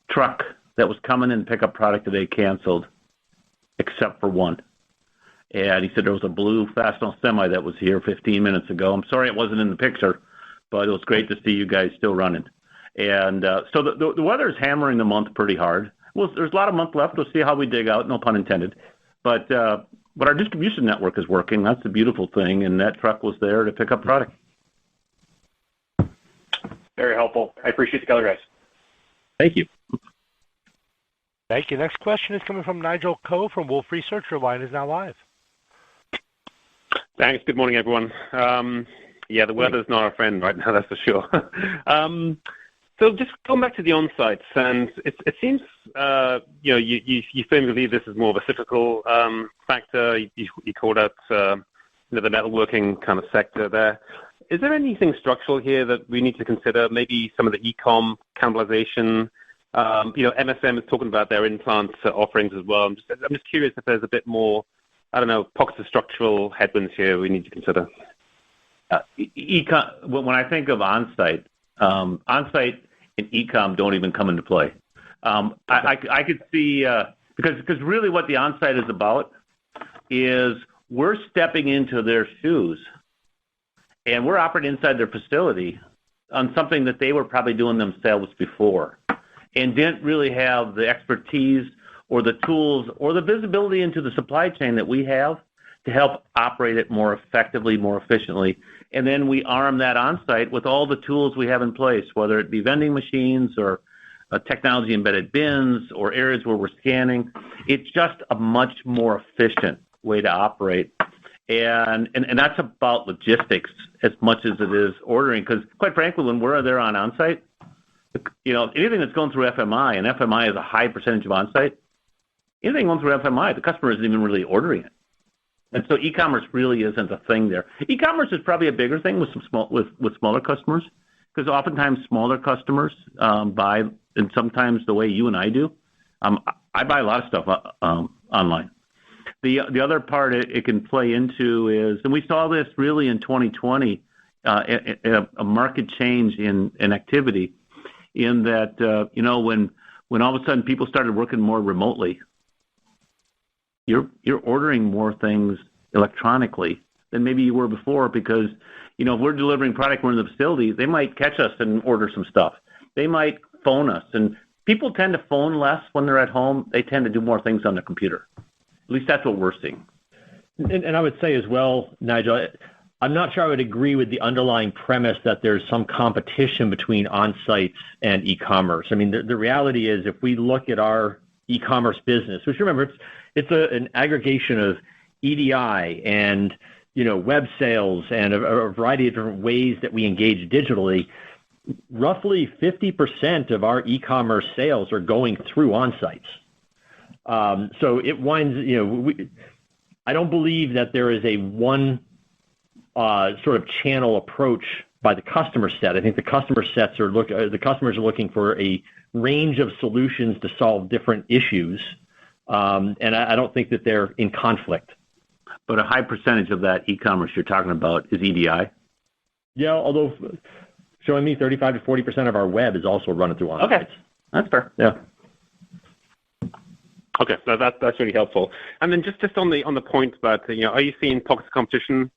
truck that was coming in to pick up product today canceled, except for one. And he said there was a blue Fastenal semi that was here 15 minutes ago. I'm sorry it wasn't in the picture, but it was great to see you guys still running. And so the weather is hammering the month pretty hard. Well, there's a lot of month left. We'll see how we dig out, no pun intended. But our distribution network is working. That's the beautiful thing, and that truck was there to pick up product. Very helpful. I appreciate the color, guys. Thank you. Thank you. Next question is coming from Nigel Coe from Wolfe Research. Your line is now live. Thanks. Good morning, everyone. The weather's not our friend right now, that's for sure. So just going back to the on-sites, and it seems, you firmly believe this is more of a cyclical factor. You called out, the metalworking kind of sector there. Is there anything structural here that we need to consider? Maybe some of the e-com cannibalization. MSM is talking about their implant offerings as well. I'm just curious if there's a bit more, pockets of structural headwinds here we need to consider. When I think of on-site and e-com don't even come into play. I could see because really what the on-site is about is we're stepping into their shoes, and we're operating inside their facility on something that they were probably doing themselves before, and didn't really have the expertise or the tools or the visibility into the supply chain that we have to help operate it more effectively, more efficiently. And then we arm that on-site with all the tools we have in place, whether it be vending machines or technology-embedded bins or areas where we're scanning. It's just a much more efficient way to operate. And that's about logistics as much as it is ordering, because quite frankly, when we're there on on-site, anything that's going through FMI, and FMI is a high percentage of on-site, anything going through FMI, the customer isn't even really ordering it. And so e-commerce really isn't a thing there. E-commerce is probably a bigger thing with smaller customers, because oftentimes smaller customers buy, and sometimes the way you and I do. I buy a lot of stuff online. The other part it can play into is, and we saw this really in 2020, a market change in activity, in that when all of a sudden people started working more remotely, you're ordering more things electronically than maybe you were before, because if we're delivering product, we're in the facility, they might catch us and order some stuff. They might phone us, and people tend to phone less when they're at home. They tend to do more things on their computer. At least that's what we're seeing. And I would say as well, Nigel, I'm not sure I would agree with the underlying premise that there's some competition between on-sites and e-commerce. I mean, the reality is, if we look at our e-commerce business, which, remember, it's an aggregation of EDI and web sales and a variety of different ways that we engage digitally. Roughly 50% of our e-commerce sales are going through on-sites. So it winds. I don't believe that there is a one sort of channel approach by the customer set. I think the customer sets the customers are looking for a range of solutions to solve different issues, and I don't think that they're in conflict. But a high percentage of that e-commerce you're talking about is EDI? Yeah, although showing me 35 to 40% of our web is also running through on-sites. Okay, that's fair. Yeah. Okay, so that's really helpful. And then just on the point about, are you seeing pockets of competition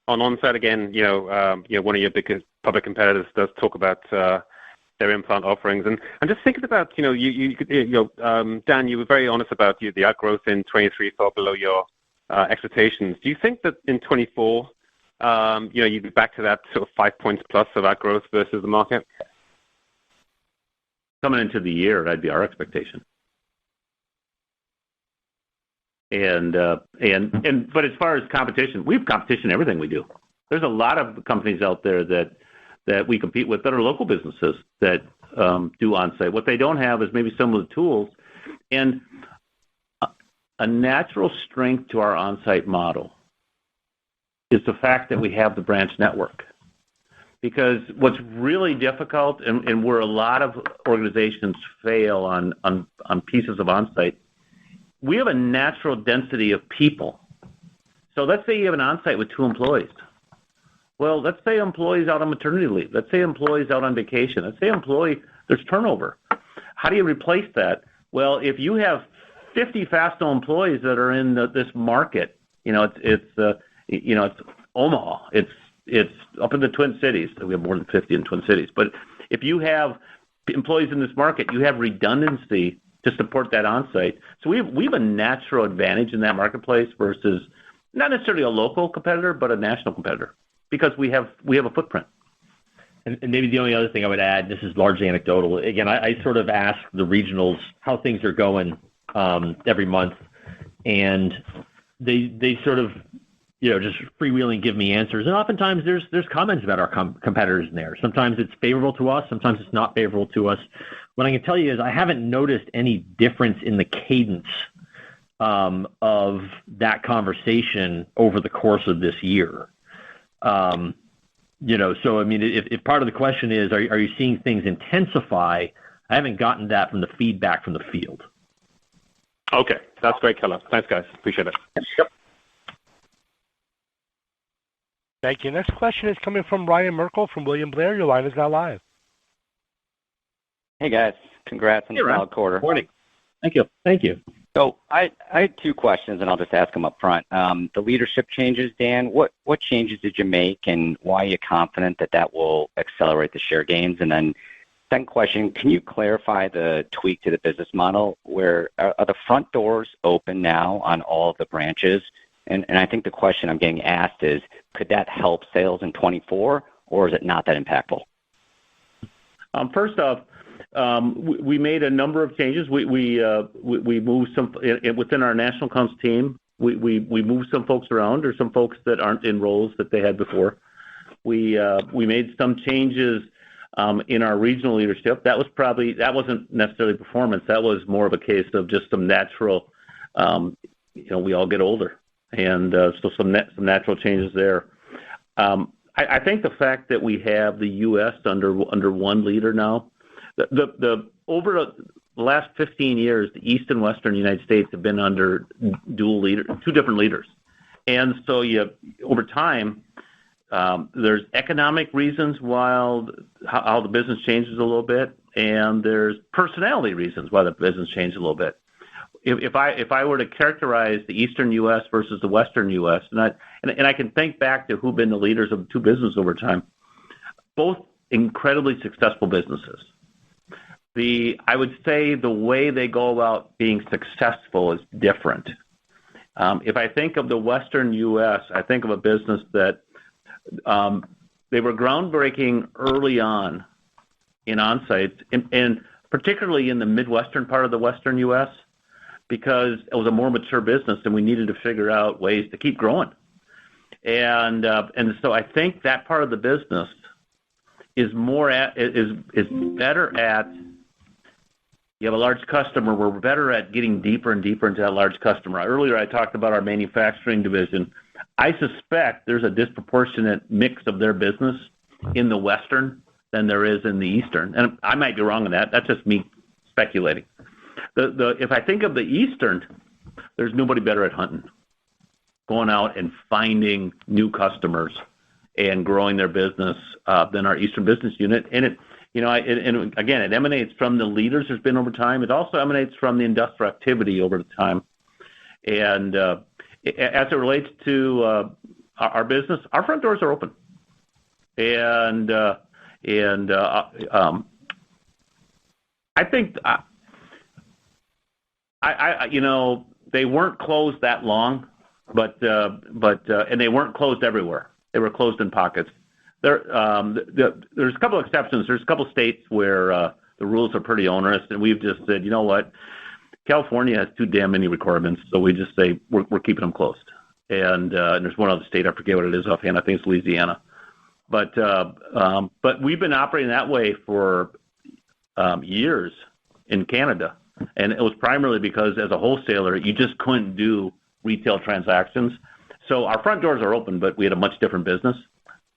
on-site again? One of your biggest public competitors does talk about their implant offerings, and just thinking about, Dan, you were very honest about the outgrowth in 23 fell below your expectations. Do you think that in 24, you'd be back to that sort of 5 points plus of outgrowth versus the market? Coming into the year, that'd be our expectation. But as far as competition, we have competition in everything we do. There's a lot of companies out there that we compete with that are local businesses that do on-site. What they don't have is maybe some of the tools. And a natural strength to our on-site model is the fact that we have the branch network. Because what's really difficult, and where a lot of organizations fail on pieces of on-site, we have a natural density of people. So let's say you have an on-site with 2 employees. Well, let's say employees out on maternity leave. Let's say employees out on vacation. Let's say there's turnover. How do you replace that? Well, if you have 50 Fastenal employees that are in this market, it's Omaha. It's up in the Twin Cities. We have more than 50 in Twin Cities. But if you have employees in this market, you have redundancy to support that on-site. So we have a natural advantage in that marketplace versus not necessarily a local competitor, but a national competitor, because we have a footprint. And maybe the only other thing I would add, this is largely anecdotal. Again, I sort of ask the regionals how things are going every month, and they sort of just freewheeling give me answers. And oftentimes there's comments about our competitors in there. Sometimes it's favorable to us. Sometimes it's not favorable to us. What I can tell you is I haven't noticed any difference in the cadence of that conversation over the course of this year. So I mean, if part of the question is, are you seeing things intensify? I haven't gotten that from the feedback from the field. Okay, that's great, color. Thanks, guys. Appreciate it. Yep. Thank you. Next question is coming from Ryan Merkel from William Blair. Your line is now live. Hey, guys. Congrats on the solid quarter. Morning. Thank you. Thank you. So I had 2 questions, and I'll just ask them up front. The leadership changes, Dan, what changes did you make, and why are you confident that will accelerate the share gains? And then second question, can you clarify the tweak to the business model? Where are the front doors open now on all of the branches? And I think the question I'm getting asked is, could that help sales in 24, or is it not that impactful? First off, we made a number of changes. We moved some within our national accounts team. We moved some folks around, or some folks that aren't in roles that they had before. We made some changes in our regional leadership. That wasn't necessarily performance. That was more of a case of just some natural. We all get older, and so some natural changes there. I think the fact that we have the U.S. under one leader now. Over the last 15 years, the East and Western United States have been under two different leaders. And so over time, there's economic reasons how the business changes a little bit, and there's personality reasons why the business changes a little bit. If I were to characterize the Eastern U.S. versus the Western U.S., and I can think back to who've been the leaders of the two businesses over time, both incredibly successful businesses. I would say the way they go about being successful is different. If I think of the Western U.S., I think of a business that they were groundbreaking early on in on-sites, and particularly in the Midwestern part of the Western U.S., because it was a more mature business and we needed to figure out ways to keep growing. And so I think that part of the business is better at. You have a large customer. We're better at getting deeper and deeper into that large customer. Earlier, I talked about our manufacturing division. I suspect there's a disproportionate mix of their business in the Western than there is in the Eastern. And I might be wrong on that. That's just me speculating. If I think of the Eastern, there's nobody better at hunting, going out and finding new customers and growing their business than our Eastern business unit. And again, it emanates from the leaders there's been over time. It also emanates from the industrial activity over time. And as it relates to our business, our front doors are open. And I think they weren't closed that long. and they weren't closed everywhere. They were closed in pockets. There's a couple of exceptions. There's a couple of states where the rules are pretty onerous, and we've just said, you know what, California has too damn many requirements, so we just say we're keeping them closed. And there's one other state, I forget what it is offhand. I think it's Louisiana. But we've been operating that way for years in Canada, and it was primarily because as a wholesaler, you just couldn't do retail transactions. So our front doors are open, but we had a much different business.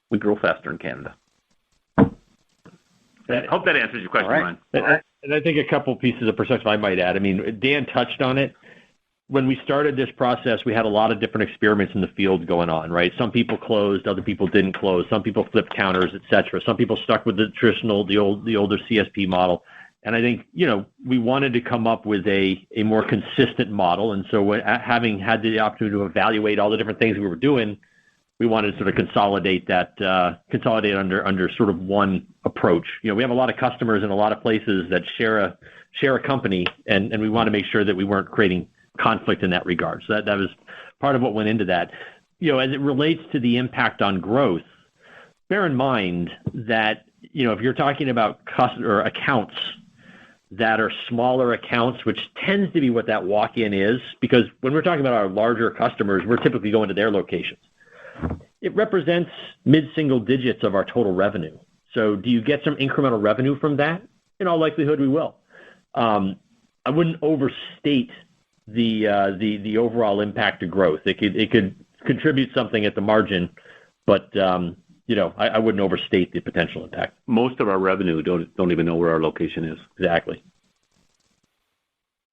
We grow faster in Canada. I hope that answers your question, Ryan. And I think a couple pieces of perspective I might add. I mean, Dan touched on it. When we started this process, we had a lot of different experiments in the field going on, right? Some people closed, other people didn't close. Some people flipped counters, et cetera. Some people stuck with the traditional, the older CSP model. And I think, we wanted to come up with a more consistent model. And so having had the opportunity to evaluate all the different things we were doing, we wanted to sort of consolidate under sort of one approach. We have a lot of customers in a lot of places that share a company, and we want to make sure that we weren't creating conflict in that regard. So that was part of what went into that. As it relates to the impact on growth, bear in mind that, if you're talking about customer accounts that are smaller accounts, which tends to be what that walk-in is, because when we're talking about our larger customers, we're typically going to their locations. It represents mid-single digits of our total revenue. So do you get some incremental revenue from that? In all likelihood, we will. I wouldn't overstate the overall impact to growth. It could contribute something at the margin, but I wouldn't overstate the potential impact. Most of our revenue don't even know where our location is. Exactly.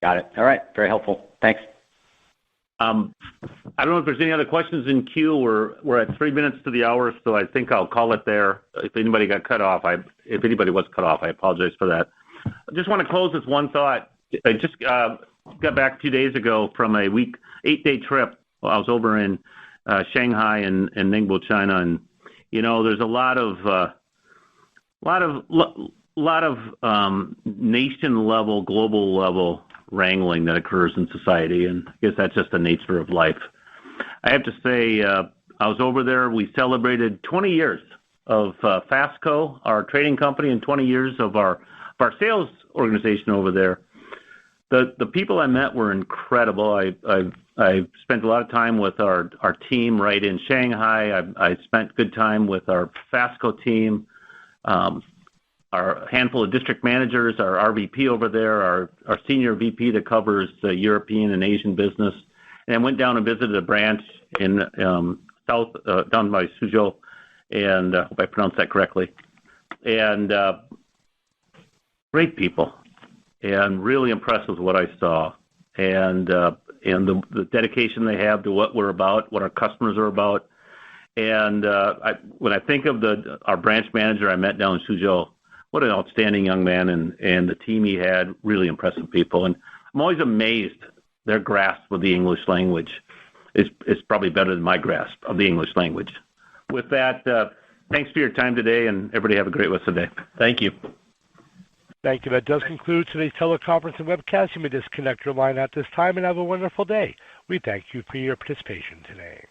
Got it. All right. Very helpful. Thanks. I don't know if there's any other questions in queue. We're at 3 minutes to the hour, so I think I'll call it there. If anybody was cut off, I apologize for that. I just want to close with one thought. I just got back a few days ago from a 8-day trip. I was over in Shanghai and Ningbo, China, and there's a lot of nation level, global level wrangling that occurs in society, and I guess that's just the nature of life. I have to say, I was over there. We celebrated 20 years of Fastco, our trading company, and 20 years of our sales organization over there. The people I met were incredible. I spent a lot of time with our team right in Shanghai. I spent good time with our Fastco team, our handful of district managers, our RVP over there, our senior VP that covers the European and Asian business, and I went down and visited a branch in south down by Suzhou, and I hope I pronounced that correctly. And great people, and really impressed with what I saw, and the dedication they have to what we're about, what our customers are about. And when I think of our branch manager I met down in Suzhou, what an outstanding young man, and the team he had, really impressive people. And I'm always amazed their grasp of the English language is probably better than my grasp of the English language. With that, thanks for your time today, and everybody have a great rest of the day. Thank you. Thank you. That does conclude today's teleconference and webcast. You may disconnect your line at this time and have a wonderful day. We thank you for your participation today.